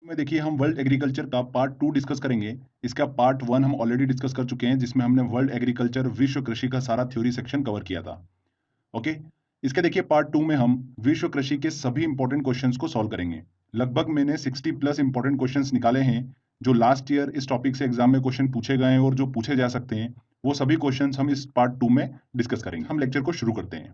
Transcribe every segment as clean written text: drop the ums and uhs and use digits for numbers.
में देखिए हम वर्ल्ड एग्रीकल्चर का पार्ट 2 डिस्कस करेंगे। इसका पार्ट 1 हम ऑलरेडी डिस्कस कर चुके हैं जिसमें हमने वर्ल्ड एग्रीकल्चर विश्व कृषि का सारा थ्योरी सेक्शन कवर किया था। ओके। इसके देखिए पार्ट 2 में हम विश्व कृषि के सभी इंपॉर्टेंट क्वेश्चंस को सॉल्व करेंगे। लगभग मैंने 60 प्लस इंपॉर्टेंट क्वेश्चंस निकाले हैं जो लास्ट ईयर इस टॉपिक से एग्जाम में क्वेश्चन पूछे गए हैं और जो पूछे जा सकते हैं। वो सभी क्वेश्चंस हम इस पार्ट 2 में डिस्कस करेंगे। हम लेक्चर को शुरू करते हैं।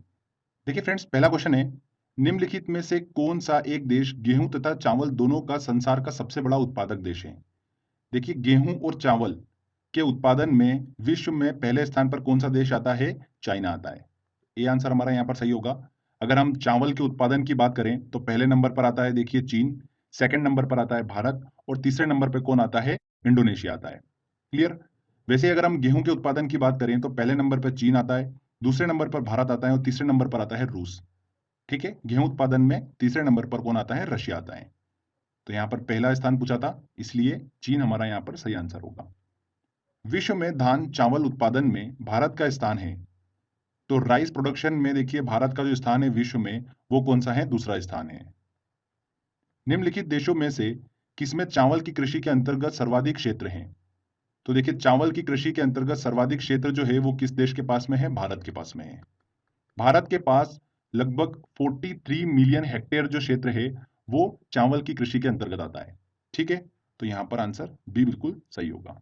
देखिए फ्रेंड्स, पहला क्वेश्चन है, निम्नलिखित में से कौन सा एक देश गेहूं तथा चावल दोनों का संसार का सबसे बड़ा उत्पादक देश है? देखिए गेहूं और चावल के उत्पादन में विश्व में पहले स्थान पर कौन सा देश आता है? चाइना आता है। ये आंसर हमारा यहाँ पर सही होगा। अगर हम चावल के उत्पादन की बात करें तो पहले नंबर पर आता है देखिए चीन, सेकंड नंबर पर आता है भारत और तीसरे नंबर पर कौन आता है? इंडोनेशिया आता है। क्लियर? वैसे अगर हम गेहूं के उत्पादन की बात करें तो पहले नंबर पर चीन आता है, दूसरे नंबर पर भारत आता है और तीसरे नंबर पर आता है रूस। ठीक है, गेहूं उत्पादन में तीसरे नंबर पर कौन आता है? रशिया आता है। तो यहां पर पहला स्थान पूछा था, इसलिए चीन हमारा यहां पर सही आंसर होगा। विश्व में धान चावल उत्पादन में भारत का स्थान है, तो राइस प्रोडक्शन में देखिए भारत का जो स्थान है विश्व में वो कौन सा है? दूसरा स्थान है। निम्नलिखित देशों में से किसमें चावल की कृषि के अंतर्गत सर्वाधिक क्षेत्र हैं? तो देखिए चावल की कृषि के अंतर्गत सर्वाधिक क्षेत्र जो है वो किस देश के पास में है? भारत के पास में है। भारत के पास लगभग 43 मिलियन हेक्टेयर जो क्षेत्र है वो चावल की कृषि के अंतर्गत आता है। ठीक है, तो यहां पर आंसर बी बिल्कुल सही होगा।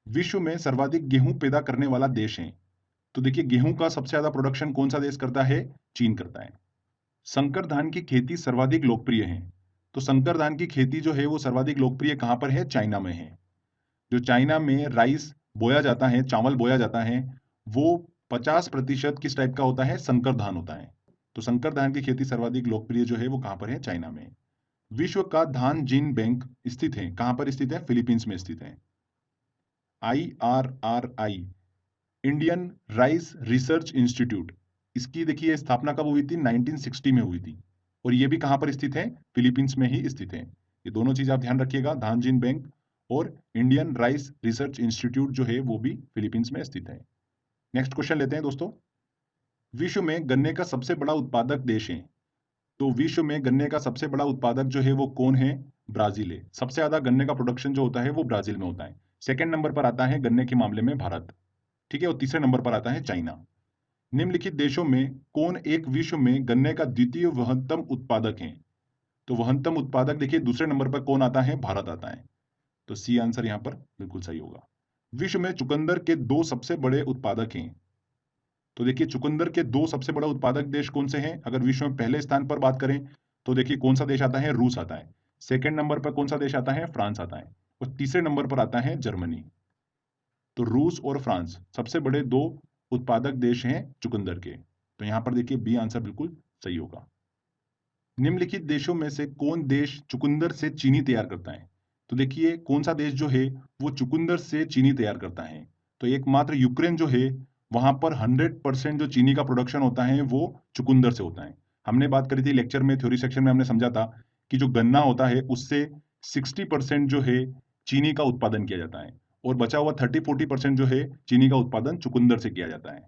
विश्व में सर्वाधिक गेहूं पैदा करने वाला देश है, तो देखिए गेहूं का सबसे ज्यादा प्रोडक्शन कौन सा देश करता है? चीन करता है। संकर धान की खेती सर्वाधिक लोकप्रिय है, तो संकर धान की खेती जो है वो सर्वाधिक लोकप्रिय कहां पर है? चाइना में है। जो चाइना में राइस बोया जाता है, चावल बोया जाता है, वो 50% किस टाइप का होता है? संकर धान होता है। तो संकर धान की खेती सर्वाधिक लोकप्रिय जो है वो कहां पर है? चाइना में। विश्व का धान जीन बैंक स्थित है, कहां पर स्थित है? फिलीपींस में स्थित है। IRRI, Indian rice research institute, इसकी देखिए स्थापना कब हुई थी? 1960 में हुई थी। और ये भी कहां पर स्थित है? फिलीपींस में ही स्थित है। ये दोनों चीज आप ध्यान रखिएगा, धान जीन बैंक और इंडियन राइस रिसर्च इंस्टीट्यूट जो है वो भी फिलीपींस में स्थित है। नेक्स्ट क्वेश्चन लेते हैं दोस्तों। विश्व में गन्ने का सबसे बड़ा उत्पादक देश है, तो विश्व में गन्ने का सबसे बड़ा उत्पादक जो है वो कौन है? ब्राजील है। सबसे ज्यादा गन्ने का प्रोडक्शन जो होता है वो ब्राजील में होता है। सेकंड नंबर पर आता है गन्ने के मामले में भारत। ठीक है, और तीसरे नंबर पर आता है चाइना। निम्नलिखित देशों में कौन एक विश्व में गन्ने का द्वितीय वहनतम उत्पादक है? तो वहनतम उत्पादक देखिए दूसरे नंबर पर कौन आता है? भारत आता है। तो सी आंसर यहां पर बिल्कुल सही होगा। विश्व में चुकंदर के दो सबसे बड़े उत्पादक हैं, तो देखिए चुकंदर के दो सबसे बड़ा उत्पादक देश कौन से हैं? अगर विश्व में पहले स्थान पर बात करें तो देखिए कौन सा देश आता है? रूस आता है। सेकंड नंबर पर कौन सा देश आता है? फ्रांस आता है। और तीसरे नंबर पर आता है जर्मनी। तो रूस और फ्रांस सबसे बड़े दो उत्पादक देश हैं चुकंदर के। तो यहां पर देखिए बी आंसर बिल्कुल सही होगा। निम्नलिखित देशों में से कौन देश चुकंदर से चीनी तैयार करता है? तो देखिए कौन सा देश जो है वो चुकंदर से चीनी तैयार करता है? तो एकमात्र यूक्रेन जो है, वहां पर 100% जो चीनी का प्रोडक्शन होता है वो चुकंदर से होता है। हमने बात करी थी लेक्चर में, थ्योरी सेक्शन में हमने समझा था कि जो गन्ना होता है उससे 60% जो है चीनी का उत्पादन किया जाता है और बचा हुआ 30-40% जो है चीनी का उत्पादन चुकंदर से किया जाता है।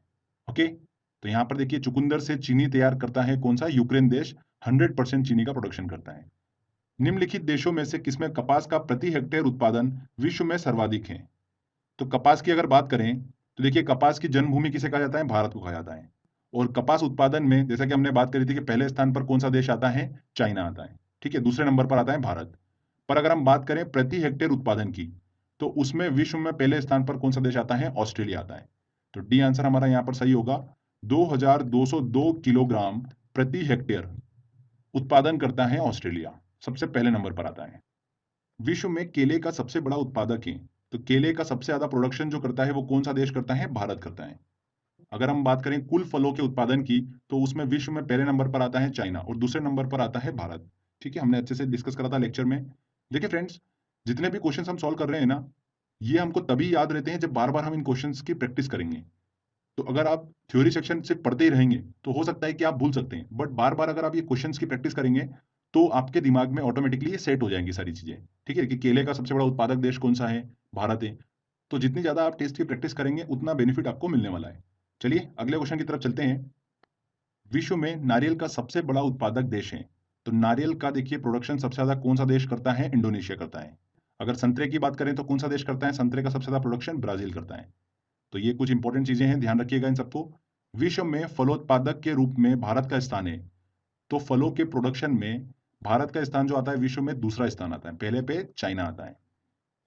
ओके, तो यहाँ पर देखिए चुकंदर से चीनी तैयार करता है कौन सा? यूक्रेन देश 100% चीनी का प्रोडक्शन करता है। निम्नलिखित देशों में से किसमें कपास का प्रति हेक्टेयर उत्पादन विश्व में सर्वाधिक है? तो कपास की अगर बात करें तो देखिए कपास की जन्मभूमि किसे कहा जाता है? भारत को कहा जाता है। और कपास उत्पादन में जैसा कि हमने बात करी थी कि पहले स्थान पर कौन सा देश आता है? चाइना आता है। ठीक है, दूसरे नंबर पर आता है भारत। पर अगर हम बात करें प्रति हेक्टेयर उत्पादन की, तो उसमें विश्व में पहले स्थान पर कौन सा देश आता है? ऑस्ट्रेलिया आता है। तो डी आंसर हमारा यहाँ पर सही होगा। 2202 किलोग्राम प्रति हेक्टेयर उत्पादन करता है ऑस्ट्रेलिया, सबसे पहले नंबर पर आता है। विश्व में केले का सबसे बड़ा उत्पादक है, तो केले का सबसे ज्यादा प्रोडक्शन जो करता है वो कौन सा देश करता है? भारत करता है। अगर हम बात करें कुल फलों के उत्पादन की, तो उसमें विश्व में पहले नंबर पर आता है चाइना और दूसरे नंबर पर आता है भारत। ठीक है, हमने अच्छे से डिस्कस करा था लेक्चर में। देखिए फ्रेंड्स, जितने भी क्वेश्चन हम सॉल्व कर रहे हैं ना, ये हमको तभी याद रहते हैं जब बार बार हम इन क्वेश्चन की प्रैक्टिस करेंगे। तो अगर आप थ्योरी सेक्शन से पढ़ते ही रहेंगे तो हो सकता है कि आप भूल सकते हैं, बट बार बार अगर आप ये क्वेश्चंस की प्रैक्टिस करेंगे तो आपके दिमाग में ऑटोमेटिकली ये सेट हो जाएंगी सारी चीजें। ठीक है, कि केले का सबसे बड़ा उत्पादक देश कौन सा है? भारत है। तो जितनी ज्यादा आप टेस्ट की प्रैक्टिस करेंगे उतना बेनिफिट आपको मिलने वाला है। चलिए अगले क्वेश्चन की तरफ चलते हैं। विश्व में नारियल का सबसे बड़ा उत्पादक देश है, तो नारियल का देखिए प्रोडक्शन सबसे ज्यादा कौन सा देश करता है? इंडोनेशिया करता है। अगर संतरे की बात करें तो कौन सा देश करता है? संतरे का सबसे ज्यादा प्रोडक्शन ब्राजील करता है। तो ये कुछ इंपॉर्टेंट चीजें हैं, ध्यान रखिएगा इन सबको। विश्व में फलोत्पादक के रूप में भारत का स्थान है। तो फलों के प्रोडक्शन में भारत का स्थान जो आता है विश्व में दूसरा स्थान आता है, पहले पे चाइना आता है।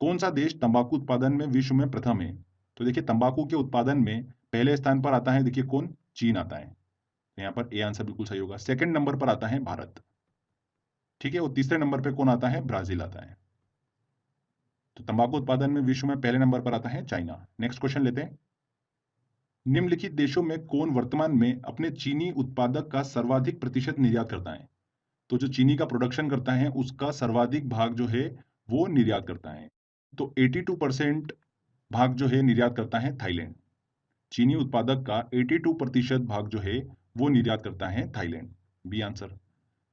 कौन सा देश तंबाकू उत्पादन में विश्व में प्रथम है? तो देखिए तंबाकू के उत्पादन में पहले स्थान पर आता है, देखिए कौन? चीन आता है। तो यहाँ पर ए आंसर बिल्कुल सही होगा। सेकंड नंबर पर आता है भारत, ठीक है, और तीसरे नंबर पे कौन आता है? ब्राजील आता है। तो तंबाकू उत्पादन में विश्व में पहले नंबर पर आता है चाइना। नेक्स्ट क्वेश्चन लेते हैं। निम्नलिखित देशों में कौन वर्तमान में अपने चीनी उत्पादक का सर्वाधिक प्रतिशत निर्यात करता है? तो जो चीनी का प्रोडक्शन करता है उसका सर्वाधिक भाग जो है वो निर्यात करता है। तो 82% भाग जो है निर्यात करता है थाईलैंड। चीनी उत्पादक का 82% भाग जो है वो निर्यात करता है थाईलैंड। B answer.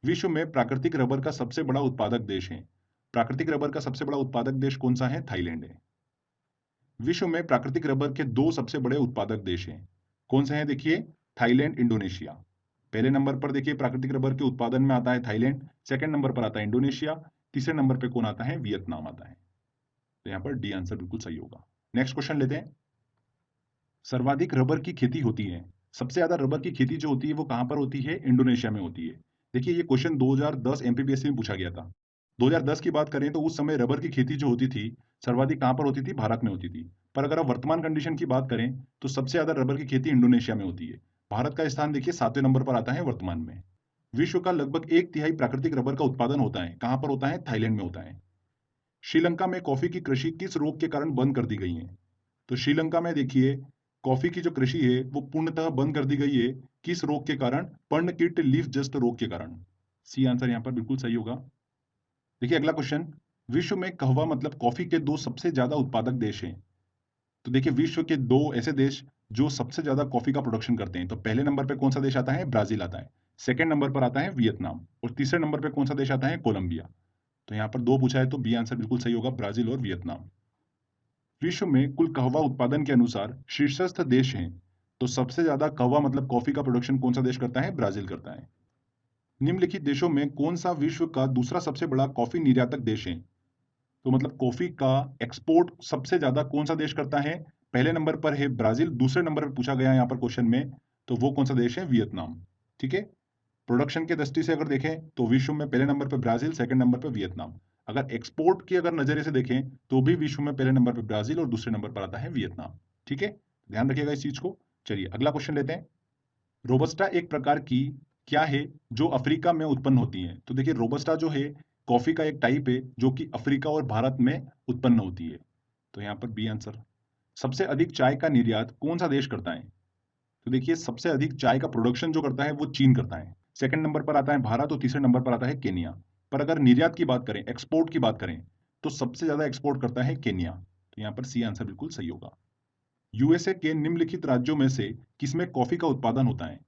विश्व में प्राकृतिक रबर का सबसे बड़ा उत्पादक देश है। प्राकृतिक रबर का सबसे बड़ा उत्पादक देश कौन सा है? थाईलैंड है। विश्व में प्राकृतिक रबर के दो सबसे बड़े उत्पादक देश हैं। कौन से हैं? देखिए थाईलैंड, इंडोनेशिया। पहले नंबर पर देखिए प्राकृतिक रबर के उत्पादन में आता है थाईलैंड, सेकंड नंबर पर आता है इंडोनेशिया, तीसरे नंबर पे कौन आता है? वियतनाम आता है। तो यहाँ पर डी आंसर बिल्कुल सही होगा। नेक्स्ट क्वेश्चन लेते हैं। सर्वाधिक रबर की खेती होती है, सबसे ज्यादा रबर की खेती जो होती है वो कहां पर होती है? इंडोनेशिया में होती है। देखिए ये क्वेश्चन 2010 एमपीपीएससी में पूछा गया था। 2010 की बात करें तो उस समय रबर की खेती जो होती थी सर्वाधिक कहां पर होती थी? भारत में होती थी। पर अगर आप वर्तमान कंडीशन की बात करें तो सबसे ज्यादा रबर की खेती इंडोनेशिया में होती है। भारत का स्थान देखिए 7वें नंबर पर आता है वर्तमान में। विश्व का लगभग 1/3 प्राकृतिक रबर का उत्पादन होता है, कहां पर होता है? थाईलैंड में होता है। श्रीलंका में कॉफी की कृषि किस रोग के कारण बंद कर दी गई है? तो श्रीलंका में देखिए कॉफी की जो कृषि है वो पूर्णतः बंद कर दी गई है। किस रोग के कारण? पर्णकीट लीफ जस्ट रोग के कारण। सी आंसर यहाँ पर बिल्कुल सही होगा। देखिए अगला क्वेश्चन। विश्व में कहवा मतलब कॉफी के दो सबसे ज्यादा उत्पादक देश हैं। तो देखिए विश्व के दो ऐसे देश जो सबसे ज्यादा कॉफी का प्रोडक्शन करते हैं, तो पहले नंबर पे कौन सा देश आता है? ब्राजील आता है। सेकंड नंबर पर आता है वियतनाम, और तीसरे नंबर पे कौन सा देश आता है? कोलंबिया। तो यहाँ पर दो पूछा है तो बी आंसर बिल्कुल सही होगा, ब्राजील और वियतनाम। विश्व में कुल कहवा उत्पादन के अनुसार शीर्षस्थ देश हैं, तो सबसे ज्यादा कहवा मतलब कॉफी का प्रोडक्शन कौन सा देश करता है? ब्राजील करता है। निम्नलिखित देशों में कौन सा विश्व का दूसरा सबसे बड़ा कॉफी निर्यातक देश है? तो मतलब कॉफी का एक्सपोर्ट सबसे ज्यादा कौन सा देश करता है? पहले नंबर पर है ब्राजील, दूसरे नंबर पर पूछा गया यहाँ पर क्वेश्चन में, तो वो कौन सा देश है? वियतनाम। ठीक है, प्रोडक्शन के दृष्टि से अगर देखें तो विश्व में पहले नंबर पर ब्राजील, सेकंड नंबर पर वियतनाम। अगर एक्सपोर्ट की अगर नजरिए से देखें तो भी विश्व में पहले नंबर पर ब्राजील और दूसरे नंबर पर आता है वियतनाम। ठीक है, ध्यान रखिएगा इस चीज को। चलिए अगला क्वेश्चन लेते हैं। रोबस्टा एक प्रकार की क्या है जो अफ्रीका में उत्पन्न होती है? तो देखिए रोबस्टा जो है कॉफी का एक टाइप है जो कि अफ्रीका और भारत में उत्पन्न होती है। तो यहाँ पर बी आंसर। सबसे अधिक चाय का निर्यात कौन सा देश करता है? तो देखिए सबसे अधिक चाय का प्रोडक्शन जो करता है वो चीन करता है। सेकंड नंबर पर आता है भारत और तीसरे नंबर पर आता है केनिया। पर अगर निर्यात की बात करें, एक्सपोर्ट की बात करें, तो सबसे ज्यादा एक्सपोर्ट करता है केनिया। तो यहाँ पर सी आंसर बिल्कुल सही होगा। यूएसए के निम्नलिखित राज्यों में से किसमें कॉफी का उत्पादन होता है?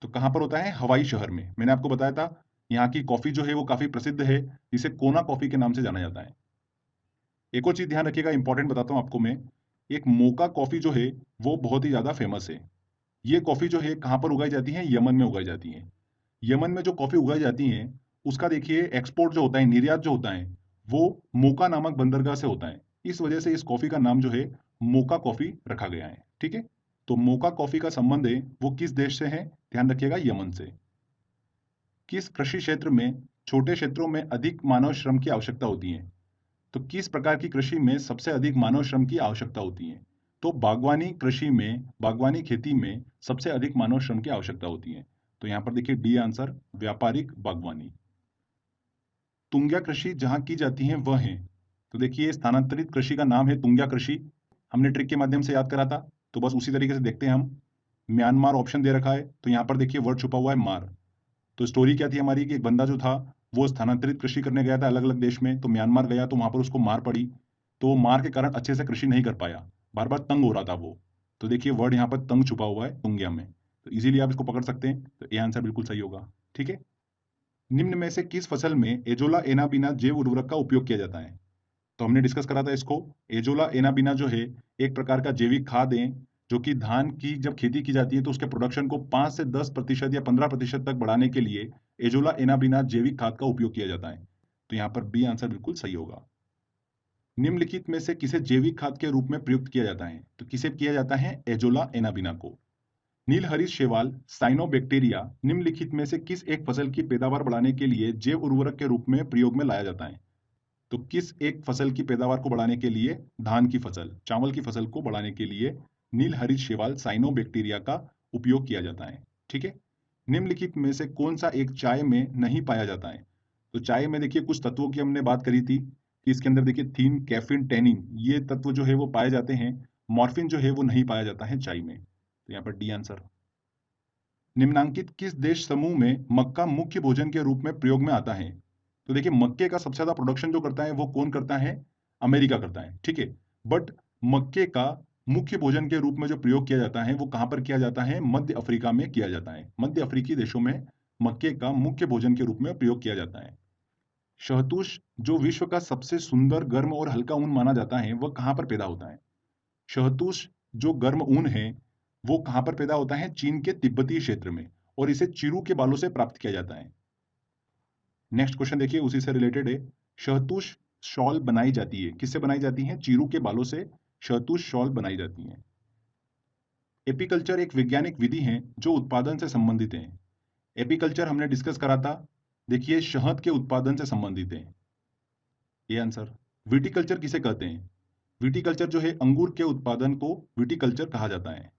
तो कहां पर होता है? हवाई शहर में। मैंने आपको बताया था यहाँ की कॉफी जो है वो काफी प्रसिद्ध है, जिसे कोना कॉफी के नाम से जाना जाता है। एक और चीज ध्यान रखिएगा, इंपॉर्टेंट बताता हूं आपको मैं। एक मोका कॉफी जो है वो बहुत ही ज्यादा फेमस है। ये कॉफी जो है कहां पर उगाई जाती है? यमन में उगाई जाती है। यमन में जो कॉफी उगाई जाती है उसका देखिए एक्सपोर्ट जो होता है, निर्यात जो होता है, वो मोका नामक बंदरगाह से होता है। इस वजह से इस कॉफी का नाम जो है मोका कॉफी रखा गया है। ठीक है, तो मोका कॉफी का संबंध है वो किस देश से है? ध्यान रखिएगा, यमन से। किस कृषि क्षेत्र में छोटे क्षेत्रों में अधिक मानव श्रम की आवश्यकता होती है? तो किस प्रकार की कृषि में सबसे अधिक मानव श्रम की आवश्यकता होती है? तो बागवानी कृषि में, बागवानी खेती में सबसे अधिक मानव श्रम की आवश्यकता होती है। तो यहाँ पर देखिए डी आंसर, व्यापारिक बागवानी। तुंग्या कृषि जहाँ की जाती है वह है, तो देखिए स्थानांतरित कृषि का नाम है तुंग्या कृषि। हमने ट्रिक के माध्यम से याद करा था, तो बस उसी तरीके से देखते हैं हम। म्यांमार ऑप्शन दे रखा है, तो यहाँ पर देखिए वर्ड छुपा हुआ है मार। तो स्टोरी क्या थी हमारी कि एक बंदा जो था वो स्थानांतरित कृषि करने गया था अलग अलग देश में, तो म्यांमार गया तो वहां पर उसको मार पड़ी। तो वो मार के कारण अच्छे से कृषि नहीं कर पाया, बार बार तंग हो रहा था वो। तो देखिए वर्ड यहाँ पर तंग छुपा हुआ है तुंगिया में, तो इजीली आप इसको पकड़ सकते हैं। तो ये आंसर बिल्कुल सही होगा। ठीक है, निम्न में से किस फसल में एजोला एनाबिना जैव उर्वरक का उपयोग किया जाता है? तो हमने डिस्कस करा था इसको। एजोला एनाबिना जो है एक प्रकार का जैविक खाद है जो कि धान की जब खेती की जाती है तो उसके प्रोडक्शन को 5 से 10% या 15% तक बढ़ाने के लिए एजोला एनाबिना जैविक खाद का उपयोग किया जाता है। तो यहाँ पर बी आंसर बिल्कुल सही होगा। निम्नलिखित में से किसे जैविक खाद के रूप में प्रयुक्त किया जाता है? तो किसे किया जाता है? एजोला एनाबिना को। नीलहरित शैवाल साइनोबैक्टीरिया निम्नलिखित में से किस एक फसल की पैदावार बढ़ाने के लिए जैव उर्वरक के रूप में प्रयोग में लाया जाता है? तो किस एक फसल की पैदावार को बढ़ाने के लिए, धान की फसल, चावल की फसल को बढ़ाने के लिए नीलहरित शैवाल साइनोबैक्टीरिया का उपयोग किया जाता है? ठीक है। निम्नलिखित में से कौन सा एक चाय में नहीं पाया जाता है? तो चाय में देखिए कुछ तत्वों की हमने बात करी थी कि इसके अंदर देखिए थीन, कैफीन, टैनिन, ये तत्व जो है वो पाए जाते हैं। मॉर्फिन जो है वो नहीं पाया जाता है चाय में। तो यहाँ पर डी आंसर। निम्नांकित किस देश समूह में मक्का मुख्य भोजन के रूप में प्रयोग में आता है? तो देखिए मक्के का सबसे ज्यादा प्रोडक्शन जो करता है वो कौन करता है? अमेरिका करता है, ठीक है। बट मक्के का मुख्य भोजन के रूप में जो प्रयोग किया जाता है वो कहां पर किया जाता है? मध्य अफ्रीका में किया जाता है। मध्य अफ्रीकी देशों में मक्के का मुख्य भोजन के रूप में प्रयोग किया जाता है। शहतूश जो विश्व का सबसे सुंदर, गर्म और हल्का ऊन माना जाता है वह कहां पर पैदा होता है? शहतूश जो गर्म ऊन है वो कहां पर पैदा होता है? चीन के तिब्बतीय क्षेत्र में, और इसे चिरू के बालों से प्राप्त किया जाता है। नेक्स्ट क्वेश्चन देखिए उसी से रिलेटेड है। शहतूश शॉल बनाई जाती है, किससे बनाई जाती है? चीरू के बालों से शहतूश शॉल बनाई जाती है। एपीकल्चर एक वैज्ञानिक विधि है जो उत्पादन से संबंधित है। एपीकल्चर हमने डिस्कस करा था, देखिए शहद के उत्पादन से संबंधित है। ये आंसर। विटिकल्चर किसे कहते हैं? विटिकल्चर जो है अंगूर के उत्पादन को विटिकल्चर कहा जाता है।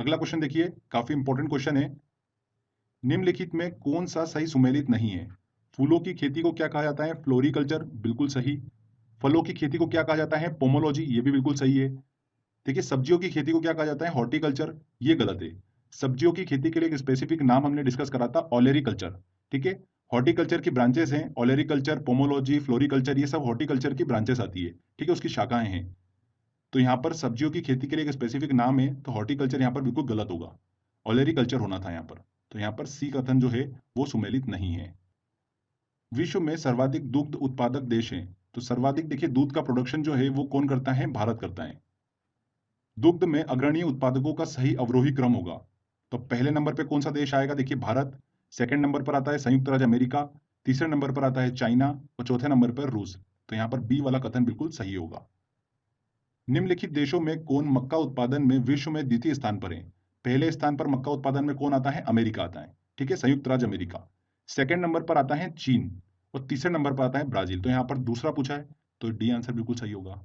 अगला क्वेश्चन देखिए, काफी इंपॉर्टेंट क्वेश्चन है। निम्नलिखित में कौन सा सही सुमेलित नहीं है? फूलों की खेती को क्या कहा जाता है? फ्लोरिकल्चर, बिल्कुल सही। फलों की खेती को क्या कहा जाता है? पोमोलॉजी, ये भी बिल्कुल सही है। देखिए सब्जियों की खेती को क्या कहा जाता है? हॉर्टिकल्चर, ये गलत है। सब्जियों की खेती के लिए एक स्पेसिफिक नाम हमने डिस्कस करा था, ओलेरिकल्चर, ठीक है। हॉर्टिकल्चर की ब्रांचेस हैं, ओलेरिकल्चर, पोमोलॉजी, फ्लोरिकल्चर, ये सब हॉर्टिकल्चर की ब्रांचेस आती है, ठीक है, उसकी शाखाएं हैं। तो यहाँ पर सब्जियों की खेती के लिए एक स्पेसिफिक नाम है, तो हॉर्टिकल्चर यहाँ पर बिल्कुल गलत होगा, ओलेरिकल्चर होना था यहाँ पर। तो यहाँ पर सी कथन जो है वो सुमेलित नहीं है। विश्व में सर्वाधिक दुग्ध उत्पादक देश है, तो सर्वाधिक देखिए दूध का प्रोडक्शन जो है वो कौन करता है? भारत करता है। दुग्ध में अग्रणी उत्पादकों का सही अवरोही क्रम होगा, तो पहले नंबर पे कौन सा देश आएगा? देखिए भारत, सेकंड नंबर पर आता है संयुक्त राज्य अमेरिका, तीसरे नंबर पर आता है चाइना, और चौथे नंबर पर रूस। तो यहाँ पर बी वाला कथन बिल्कुल सही होगा। निम्नलिखित देशों में कौन मक्का उत्पादन में विश्व में द्वितीय स्थान पर है? पहले स्थान पर मक्का उत्पादन में कौन आता है? अमेरिका आता है, ठीक है, संयुक्त राज्य अमेरिका। सेकंड नंबर पर आता है चीन, और तीसरे नंबर पर आता है ब्राजील। तो यहाँ पर दूसरा पूछा है, तो डी आंसर बिल्कुल सही होगा।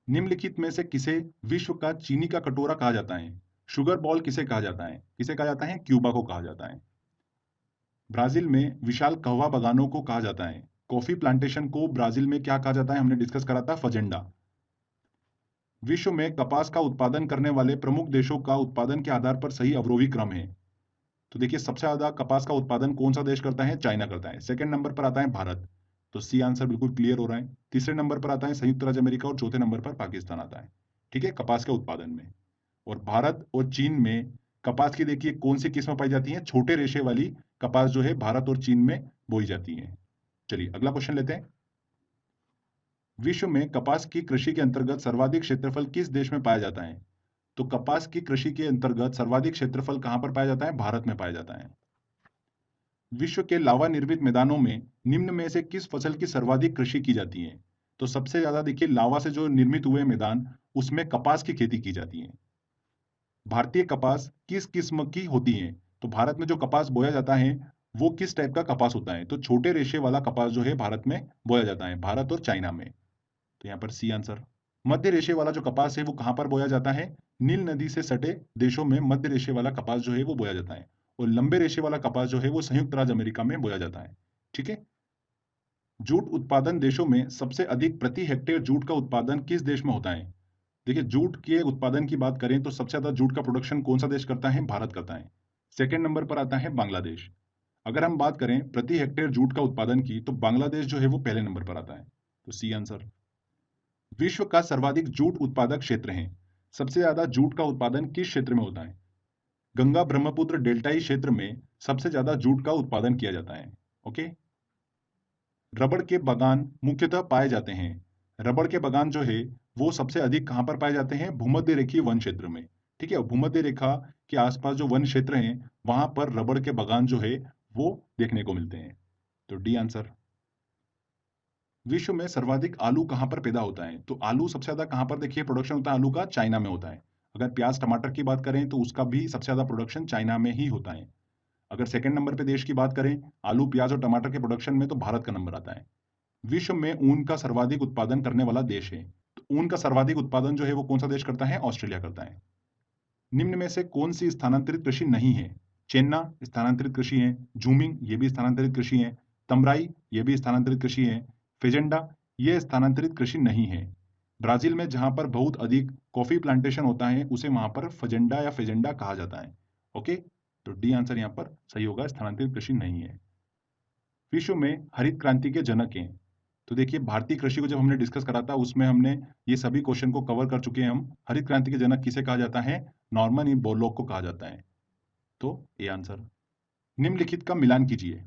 निम्नलिखित में से किसे विश्व का चीनी का कटोरा कहा जाता है? शुगर बॉल किसे कहा जाता है? किसे कहा जाता है? क्यूबा को कहा जाता है। ब्राजील में विशाल कहवा बागानों को कहा जाता है। कॉफी प्लांटेशन को ब्राजील में क्या कहा जाता है? हमने डिस्कस करा था, फजेंडा। विश्व में कपास का उत्पादन करने वाले प्रमुख देशों का उत्पादन के आधार पर सही अवरोही क्रम है। तो देखिए सबसे ज्यादा कपास का उत्पादन कौन सा देश करता है? चाइना करता है। सेकंड नंबर पर आता है भारत, तो सी आंसर बिल्कुल क्लियर हो रहा है। तीसरे नंबर पर आता है संयुक्त राज्य अमेरिका, और चौथे नंबर पर पाकिस्तान आता है, ठीक है, कपास के उत्पादन में। और भारत और चीन में कपास की देखिए कौन सी किस्म पाई जाती है? छोटे रेशे वाली कपास जो है भारत और चीन में बोई जाती है। चलिए अगला क्वेश्चन लेते हैं। विश्व में कपास की कृषि के अंतर्गत सर्वाधिक क्षेत्रफल किस देश में पाया जाता है? तो कपास की कृषि के अंतर्गत सर्वाधिक क्षेत्रफल कहां पर पाया जाता है? भारत में पाया जाता है। विश्व के लावा निर्मित मैदानों में निम्न में से किस फसल की सर्वाधिक कृषि की जाती है? तो सबसे ज्यादा देखिए लावा से जो निर्मित हुए मैदान, उसमें कपास की खेती की जाती है। भारतीय कपास किस किस्म की होती है? तो भारत में जो कपास बोया जाता है वो किस टाइप का कपास होता है? तो छोटे रेशे वाला कपास जो है भारत में बोया जाता है, भारत और चाइना में। तो यहाँ पर सी आंसर। मध्य रेशे वाला जो कपास है वो कहां पर बोया जाता है? नील नदी से सटे देशों में मध्य रेशे वाला कपास जो है वो बोया जाता है, और लंबे रेशे वाला कपास जो है वो संयुक्त राज्य अमेरिका में बोया जाता है, ठीक है। जूट उत्पादन देशों में सबसे अधिक प्रति हेक्टेयर जूट का उत्पादन किस देश में होता है? देखिए जूट के उत्पादन की बात करें तो सबसे ज्यादा जूट का प्रोडक्शन कौन सा देश करता है? भारत करता है। सेकंड नंबर पर आता है बांग्लादेश। अगर हम बात करें प्रति हेक्टेयर जूट का उत्पादन की, तो बांग्लादेश जो है वो पहले नंबर पर आता है, तो सी आंसर। विश्व का सर्वाधिक जूट उत्पादक क्षेत्र है, सबसे ज्यादा जूट का उत्पादन किस क्षेत्र में होता है? गंगा ब्रह्मपुत्र डेल्टाई क्षेत्र में सबसे ज्यादा जूट का उत्पादन किया जाता है, ओके। रबड़ के बागान मुख्यतः पाए जाते हैं। रबड़ के बागान जो है वो सबसे अधिक कहाँ पर पाए जाते हैं? भूमध्य रेखीय वन क्षेत्र में। ठीक है, भूमध्य रेखा के आसपास जो वन क्षेत्र हैं वहां पर रबड़ के बागान जो है वो देखने को मिलते हैं। तो डी आंसर। विश्व में सर्वाधिक आलू कहाँ पर पैदा होता है? तो आलू सबसे ज्यादा कहाँ पर देखिए प्रोडक्शन होता है आलू का? चाइना में होता है। अगर प्याज टमाटर की बात करें तो उसका भी सबसे ज्यादा प्रोडक्शन चाइना में ही होता है। अगर सेकंड नंबर पे देश की बात करें आलू प्याज और टमाटर के प्रोडक्शन में तो भारत का नंबर आता है। विश्व में ऊन का सर्वाधिक उत्पादन करने वाला देश है। तो ऊन का सर्वाधिक उत्पादन जो है वो कौन सा देश करता है? ऑस्ट्रेलिया करता है। निम्न में से कौन सी स्थानांतरित कृषि नहीं है? चेन्ना स्थानांतरित कृषि है, जूमिंग ये भी स्थानांतरित कृषि है, तमराई ये भी स्थानांतरित कृषि है, फेजेंडा ये स्थानांतरित कृषि नहीं है। ब्राजील में जहां पर बहुत अधिक कॉफी प्लांटेशन होता है उसे वहां पर फजेंडा या फेजेंडा कहा जाता है। ओके, तो डी आंसर यहाँ पर सही होगा, स्थानांतरित कृषि नहीं है। विश्व में हरित क्रांति के जनक हैं। तो देखिए भारतीय कृषि को जब हमने डिस्कस करा था उसमें हमने ये सभी क्वेश्चन को कवर कर चुके हैं हम। हरित क्रांति के जनक किसे कहा जाता है? नॉर्मन ई बोरलॉग को कहा जाता है। तो ए आंसर। निम्नलिखित का मिलान कीजिए।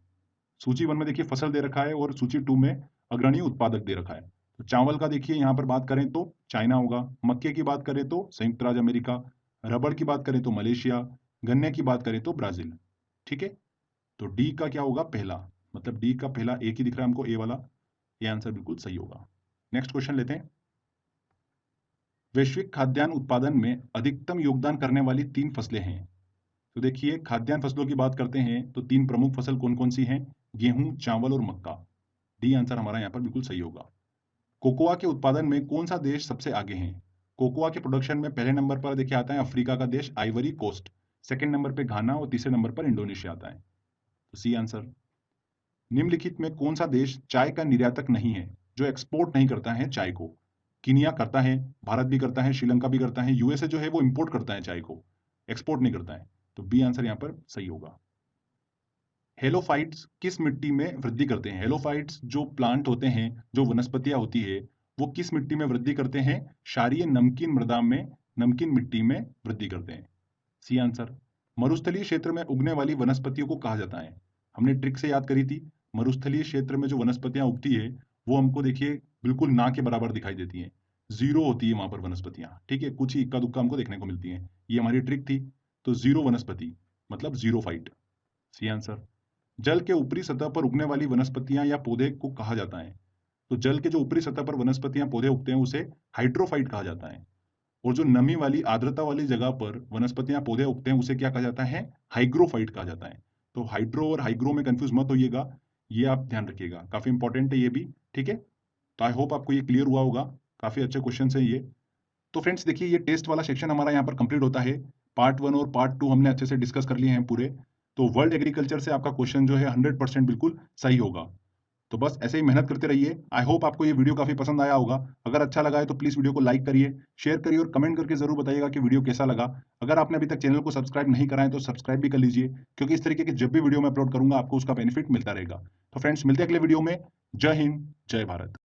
सूची 1 में देखिए फसल दे रखा है और सूची 2 में अग्रणी उत्पादक दे रखा है। तो चावल का देखिए यहाँ पर बात करें तो चाइना होगा, मक्के की बात करें तो संयुक्त राज्य अमेरिका, रबड़ की बात करें तो मलेशिया, गन्ने की बात करें तो ब्राजील। ठीक है, तो डी का क्या होगा? पहला, मतलब डी का पहला एक ही दिख रहा है हमको, ए वाला। ये आंसर बिल्कुल सही होगा। नेक्स्ट क्वेश्चन लेते हैं। वैश्विक खाद्यान्न उत्पादन में अधिकतम योगदान करने वाली 3 फसलें हैं। तो देखिए खाद्यान्न फसलों की बात करते हैं तो 3 प्रमुख फसल कौन कौन सी हैं? गेहूं, चावल और मक्का। डी आंसर हमारा यहाँ पर बिल्कुल सही होगा। कोकोआ के उत्पादन में कौन सा देश सबसे आगे है? कोकोआ के प्रोडक्शन में पहले नंबर पर देखिए आता है अफ्रीका का देश आइवरी कोस्ट, सेकंड नंबर पर घाना और तीसरे नंबर पर इंडोनेशिया आता है। तो सी आंसर। निम्नलिखित में कौन सा देश चाय का निर्यातक नहीं है, जो एक्सपोर्ट नहीं करता है चाय को? कीनिया करता है, भारत भी करता है, श्रीलंका भी करता है, यूएसए जो है वो इंपोर्ट करता है चाय को, एक्सपोर्ट नहीं करता है। तो बी आंसर यहाँ पर सही होगा। हेलोफाइट्स किस मिट्टी में वृद्धि करते हैं? हेलोफाइट्स जो प्लांट होते हैं, जो वनस्पतियां होती है, वो किस मिट्टी में वृद्धि करते हैं? क्षारीय नमकीन मृदा में, नमकीन मिट्टी में वृद्धि करते हैं। C answer. मरुस्थलीय क्षेत्र में उगने वाली वनस्पतियों को कहा जाता है? हमने ट्रिक से याद करी थी। मरुस्थलीय क्षेत्र में जो वनस्पतियां उगती है वो हमको देखिए बिल्कुल ना के बराबर दिखाई देती हैं, जीरो होती है वहां पर वनस्पतियां। ठीक है, कुछ ही इक्का दुक्का हमको देखने को मिलती है, ये हमारी ट्रिक थी। तो जीरो वनस्पति मतलब जीरो फाइट। C answer. जल के ऊपरी सतह पर उगने वाली वनस्पतियां या पौधे को कहा जाता है? तो जल के जो ऊपरी सतह पर वनस्पतियां पौधे उगते हैं उसे हाइड्रोफाइट कहा जाता है। और जो नमी वाली आर्द्रता वाली जगह पर वनस्पतियां पौधे उगते हैं उसे क्या कहा जाता है? हाइग्रोफाइट कहा जाता है। तो हाइड्रो और हाइग्रो में कंफ्यूज मत होइएगा, ये आप ध्यान रखिएगा, काफी इंपॉर्टेंट है ये भी। ठीक है, तो आई होप आपको ये क्लियर हुआ होगा। काफी अच्छे क्वेश्चन है ये। तो फ्रेंड्स देखिए ये टेस्ट वाला सेक्शन हमारा यहाँ पर कंप्लीट होता है। पार्ट 1 और पार्ट 2 हमने अच्छे से डिस्कस कर लिए हैं पूरे। तो वर्ल्ड एग्रीकल्चर से आपका क्वेश्चन जो है 100% बिल्कुल सही होगा। तो बस ऐसे ही मेहनत करते रहिए। आई होप आपको ये वीडियो काफी पसंद आया होगा। अगर अच्छा लगा है तो प्लीज वीडियो को लाइक करिए, शेयर करिए और कमेंट करके जरूर बताइएगा कि वीडियो कैसा लगा। अगर आपने अभी तक चैनल को सब्सक्राइब नहीं करा है तो सब्सक्राइब भी कर लीजिए, क्योंकि इस तरीके की जब भी वीडियो मैं अपलोड करूंगा आपको उसका बेनिफिट मिलता रहेगा। तो फ्रेंड्स मिलते हैं अगले वीडियो में। जय हिंद, जय भारत।